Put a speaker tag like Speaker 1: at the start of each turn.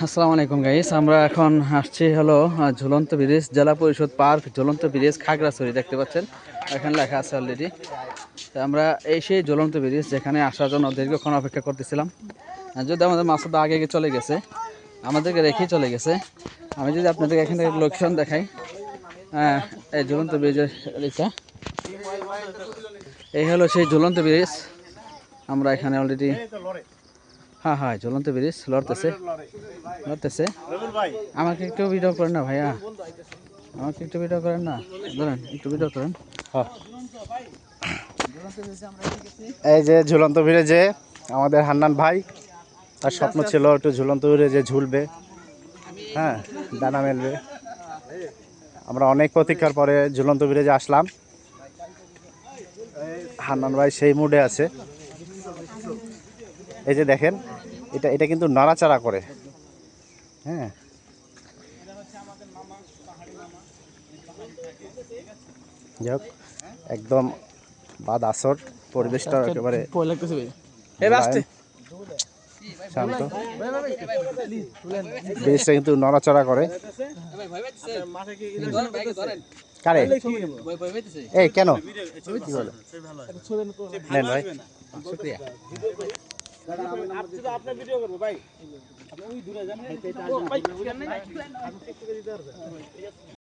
Speaker 1: আসসালামু আলাইকুম গাইস, আমরা এখন আসছি হলো ঝুলন্ত ব্রিজ, জেলা পরিষদ পার্ক, ঝুলন্ত ব্রিজ, খাগড়াছড়ি। দেখতে পাচ্ছেন এখানে লেখা আছে অলরেডি। তো আমরা এই সেই ঝুলন্ত ব্রিজ যেখানে আসার জন্য দীর্ঘক্ষণ অপেক্ষা করতেছিলাম। যদি আমাদের মাসুদ আগে চলে গেছে, আমাদেরকে রেখেই চলে গেছে। আমি যদি আপনাদেরকে এখান থেকে লোকেশন দেখাই, এই ঝুলন্ত ব্রিজের দিকটা, এই হলো সেই ঝুলন্ত ব্রিজ। আমরা এখানে অলরেডি, হ্যাঁ হ্যাঁ, ঝুলন্ত ব্রিজ লড়তেছে লড়তেছে। আমাকে একটু ভিডিও করেন না ভাইয়া, আমাকে একটু ভিডিও করেন না, ধরেন একটু ভিডিও করেন।
Speaker 2: এই যে ঝুলন্ত ব্রিজে আমাদের হান্নান ভাই, তার স্বপ্ন ছিল একটু ঝুলন্ত ব্রিজে ঝুলবে, হ্যাঁ, ডানা মেলবে। আমরা অনেক প্রতীক্ষার পরে ঝুলন্ত ব্রিজে আসলাম। হান্নান ভাই সেই মুডে আছে। এই যে দেখেন, এটা এটা কিন্তু নাড়াচাড়া করে, হ্যাঁ। যাই হোক, একদম বাদ আসর, পরিবেশটা একেবারে শান্ত। ব্রিজটা কিন্তু নড়াচড়া করে। কারে এই কেন কি বলে নেন ভাই, শুক্রিয়া। আপনার ভিডিও করবো ভাই, আপনি ওই দূরে যান।